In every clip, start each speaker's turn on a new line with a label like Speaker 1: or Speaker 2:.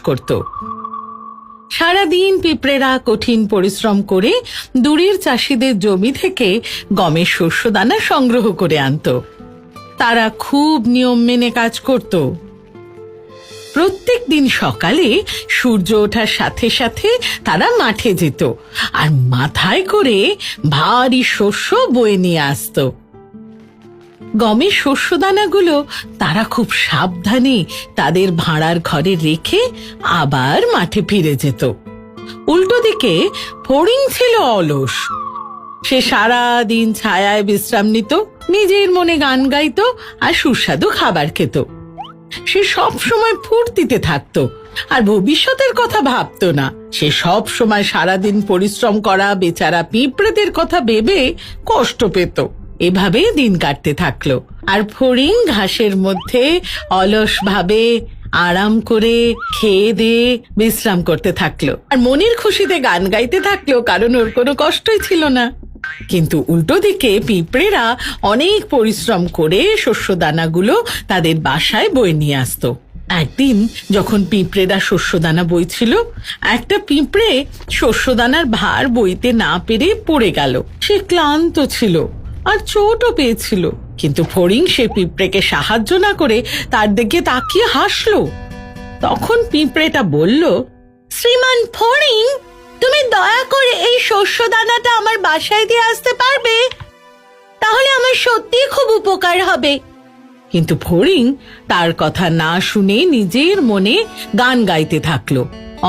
Speaker 1: করত। সারাদিন পিঁপড়েরা কঠিন পরিশ্রম করে দূরের চাষিদের জমি থেকে গমের শস্যদানা সংগ্রহ করে আনত। তারা খুব নিয়ম মেনে কাজ করত। প্রত্যেক দিন সকালে সূর্য ওঠার সাথে সাথে তারা মাঠে যেত আর মাথায় করে ভারী শস্য বয়ে নিয়ে আসত। গমের শস্যদানাগুলো তারা খুব সাবধানে তাদের ভাঁড়ার ঘরে রেখে আবার মাঠে ফিরে যেত। উল্টো দিকে ফড়িং ছিল অলস। সে সারা দিন ছায়ায় বিশ্রাম নিত, নিজের মনে গান গাইত আর সুস্বাদু খাবার খেত। সে সব সময় ফুর্তিতে থাকত আর ভবিষ্যতের কথা ভাবতো না। সে সব সময় সারাদিন পরিশ্রম করা বেচারা পিঁপড়েদের কথা ভেবে কষ্ট পেত। এভাবে দিন কাটতে থাকলো আর ফড়িং ঘাসের মধ্যে অলস ভাবে আরাম করে খেয়ে দিয়ে বিশ্রাম করতে থাকলো আর মনের খুশিতে গান গাইতে থাকলো, কারণ ওর কোনো কষ্টই ছিল না। কিন্তু উল্টো দিকে পিঁপড়েরা অনেক পরিশ্রম করে শস্যদানাগুলো তাদের বাসায় বয়ে নিয়ে আসতো। একদিন যখন পিঁপড়েরা শস্যদানা বইছিল, একটা পিঁপড়ে শস্যদানার ভার বইতে না পেরে পড়ে গেল। সে ক্লান্ত ছিল আর চোটও পেয়েছিল, কিন্তু ফড়িং সে পিঁপড়েকে সাহায্য না করে তার দিকে তাকিয়ে হাসলো। তখন পিঁপড়েটা বলল, শ্রীমান ফড়িং, তুমি দয়া করে এই শস্যদানাটা আমার বাসায় দিয়ে আসতে পারবে? তাহলে আমার সত্যিই খুব উপকার হবে। কিন্তু ফড়িং তার কথা না শুনে নিজের মনে গান গাইতে থাকলো।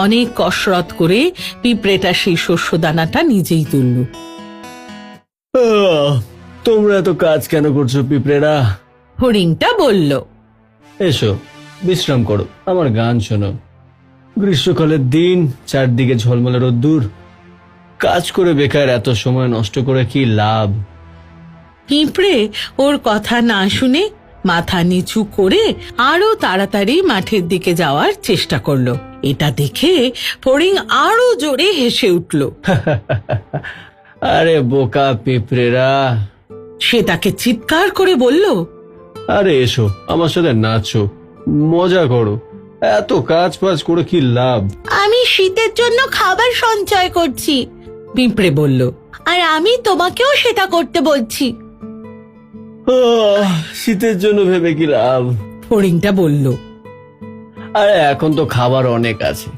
Speaker 1: অনেক কসরত করে পিঁপড়েটা সেই শস্যদানাটা নিজেই তুলল।
Speaker 2: তোমরা এত কাজ কেন করছো পিঁপড়েরা?
Speaker 1: ফড়িংটা বলল,
Speaker 2: এসো বিশ্রাম করো, আমার গান শোনো। গ্রীষ্মকালের দিন, চারদিকে ঝলমলে রোদ্দুর, কাজ করে বেকার এত সময় নষ্ট করে কি লাভ?
Speaker 1: পিঁপড়ে ওর কথা না শুনে মাথা নিচু করে আরো তাড়াতাড়ি মাঠের দিকে যাওয়ার চেষ্টা করলো। এটা দেখে ফড়িং আরো জোরে হেসে উঠল।
Speaker 2: আরে বোকা পিঁপড়েরা!
Speaker 1: সে তাকে চিৎকার করে বলল,
Speaker 2: আরে এসো আমার সাথে নাচো, মজা করো। এত কাজ বাজ করে কি লাভ?
Speaker 1: আমি শীতের জন্য খাবার সঞ্চয় করছি, পিঁপড়ে বলল, আর আমি তোমাকেও সেটা করতে বলছি।
Speaker 2: শীতের জন্য ভেবে কি লাভ?
Speaker 1: ফড়িংটা বলল,
Speaker 2: আরে এখন তো খাবার অনেক আছে,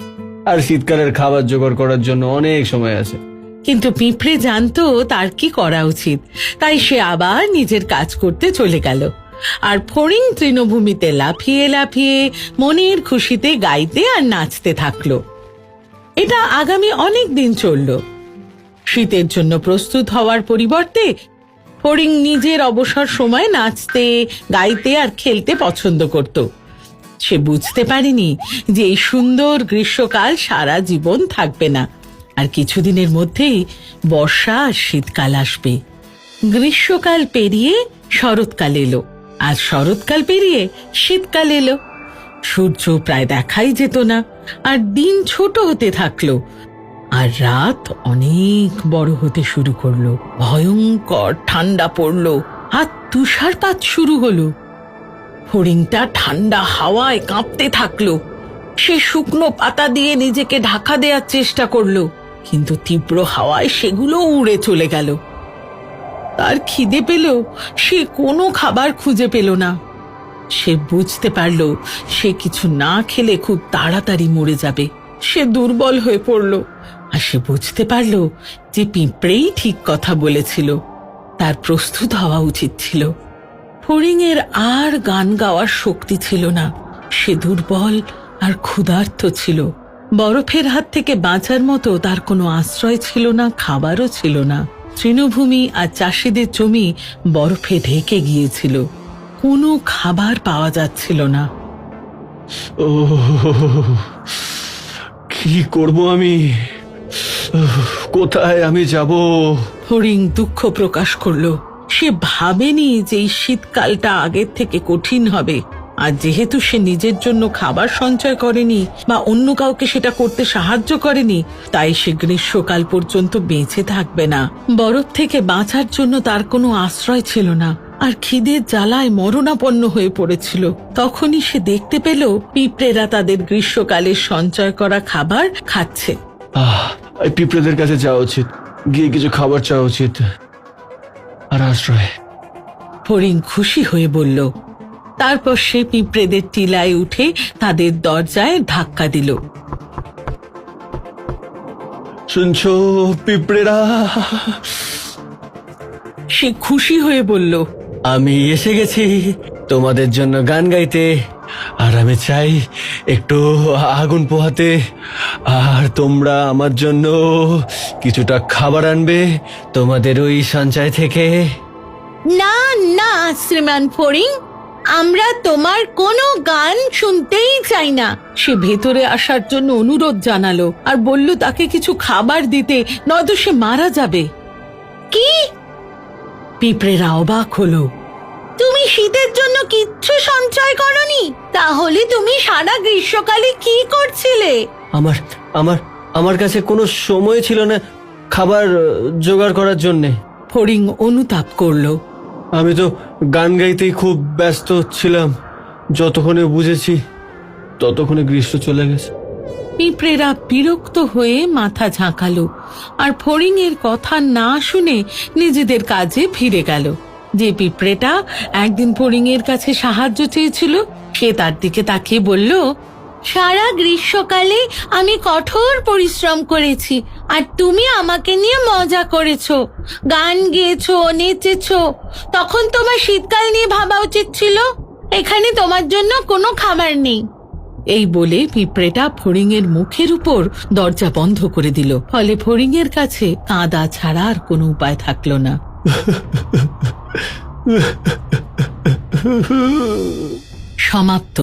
Speaker 2: আর শীতকালের খাবার জোগাড় করার জন্য অনেক সময় আছে।
Speaker 1: কিন্তু পিঁপড়ে জানতো তার কি করা উচিত, তাই সে আবার নিজের কাজ করতে চলে গেল। আর ফড়িং তৃণভূমিতে লাফিয়ে লাফিয়ে মনের খুশিতে গাইতে আর নাচতে থাকলো। এটা আগামী অনেক দিন চলল। শীতের জন্য প্রস্তুত হওয়ার পরিবর্তে ফড়িং নিজের অবসর সময় নাচতে, গাইতে আর খেলতে পছন্দ করত। সে বুঝতে পারেনি যে এই সুন্দর গ্রীষ্মকাল সারা জীবন থাকবে না, আর কিছুদিনের মধ্যেই বর্ষা আর শীতকাল আসবে। গ্রীষ্মকাল পেরিয়ে শরৎকাল এলো, আর শরৎকাল পেরিয়ে শীতকাল এলো। সূর্য প্রায় দেখাই যেত না, আর দিন ছোট হতে থাকলো, আর রাত অনেক বড় হতে শুরু করলো। ভয়ঙ্কর ঠান্ডা পড়লো আর তুষারপাত শুরু হলো। ফড়িংটা ঠান্ডা হাওয়ায় কাঁপতে থাকলো। সে শুকনো পাতা দিয়ে নিজেকে ঢাকা দেওয়ার চেষ্টা করলো, কিন্তু তীব্র হাওয়ায় সেগুলো উড়ে চলে গেল। তার খিদে পেল, সে কোনো খাবার খুঁজে পেল না। সে বুঝতে পারল সে কিছু না খেলে খুব তাড়াতাড়ি মরে যাবে। সে দুর্বল হয়ে পড়ল, আর সে বুঝতে পারল যে পিঁপড়েই ঠিক কথা বলেছিল, তার প্রস্তুত হওয়া উচিত ছিল। ফড়িংয়ের আর গান গাওয়ার শক্তি ছিল না। সে দুর্বল আর ক্ষুধার্ত ছিল। বরফের হাত থেকে বাঁচার মতো তার কোনো আশ্রয় ছিল না, খাবারও ছিল না। তৃণভূমি আর চাষিদের জমি বরফে ঢেকে গিয়েছিল, কোনো খাবার পাওয়া যাচ্ছিল না।
Speaker 2: কি করব আমি? কোথায় আমি যাব?
Speaker 1: ফড়িং দুঃখ প্রকাশ করলো। সে ভাবেনি যে এই শীতকালটা আগের থেকে কঠিন হবে, আর যেহেতু সে নিজের জন্য খাবার সঞ্চয় করেনি বা অন্য কাউকে সেটা করতে সাহায্য করেনি, তাই সে গ্রীষ্মকাল পর্যন্ত বেঁচে থাকবে না। বরফ থেকে বাঁচার জন্য তার কোনো আশ্রয় ছিল না, আর খিদের জ্বালায় মরণাপন্ন হয়ে পড়েছিল। তখনই সে দেখতে পেল পিঁপড়েরা তাদের গ্রীষ্মকালের সঞ্চয় করা খাবার খাচ্ছে।
Speaker 2: এই পিঁপড়েদের কাছে যাওয়া উচিত, গিয়ে কিছু খাবার চাওয়া উচিত আর আশ্রয়।
Speaker 1: ফড়িং খুশি হয়ে বলল। তারপর সে পিঁপড়েদের টিলায় উঠে তাদের দরজায় ধাক্কা দিল।
Speaker 2: শুনছো পিঁপড়েরা?
Speaker 1: সে খুশি হয়ে বলল,
Speaker 2: আমি এসে গেছি তোমাদের জন্য গান গাইতে, আর আমি চাই একটু আগুন পোহাতে, আর তোমরা আমার জন্য কিছুটা খাবার আনবে তোমাদের ওই সঞ্চয় থেকে।
Speaker 1: না না শ্রীমান ফড়িং, আমরা তোমার কোনো গান শুনতেই চাই না। সে ভেতরে আসার জন্য অনুরোধ জানালো আর বলল তাকে কিছু খাবার দিতে, নয়তো সে মারা যাবে। কি? পিঁপড়েরা অবাক হলো। তুমি শীতের জন্য কিচ্ছু সঞ্চয় করনি? তাহলে তুমি সারা গ্রীষ্মকালে কি করছিলে?
Speaker 2: আমার আমার আমার কাছে কোনো সময় ছিল না খাবার জোগাড় করার জন্যে।
Speaker 1: ফড়িং অনুতাপ করলো।
Speaker 2: আমি তো গান গাইতেই খুব ব্যস্ত ছিলাম, যতক্ষণে বুঝেছি ততক্ষণে গ্রীষ্ম চলে গেছে।
Speaker 1: পিঁপড়েরা বিরক্ত হয়ে মাথা ঝাঁকালো আর ফড়িং এর কথা না শুনে নিজেদের কাজে ফিরে গেল। যে পিঁপড়েটা একদিন ফড়িং এর কাছে সাহায্য চেয়েছিল, সে তার দিকে তাকিয়ে বলল, সারা গ্রীষ্মকালে আমি কঠোর পরিশ্রম করেছি আর তুমি আমাকে নিয়ে মজা করেছো, গান গেয়েছো, নেচেছো। তখন তোমার শীতকাল নিয়ে ভাবা উচিত ছিল। এখানে তোমার জন্য কোনো খাবার নেই। এই বলে পিঁপড়েটা ফড়িং এর মুখের উপর দরজা বন্ধ করে দিল। ফলে ফড়িং এর কাছে কাঁদা ছাড়া আর কোনো উপায় থাকলো না। সমাপ্ত।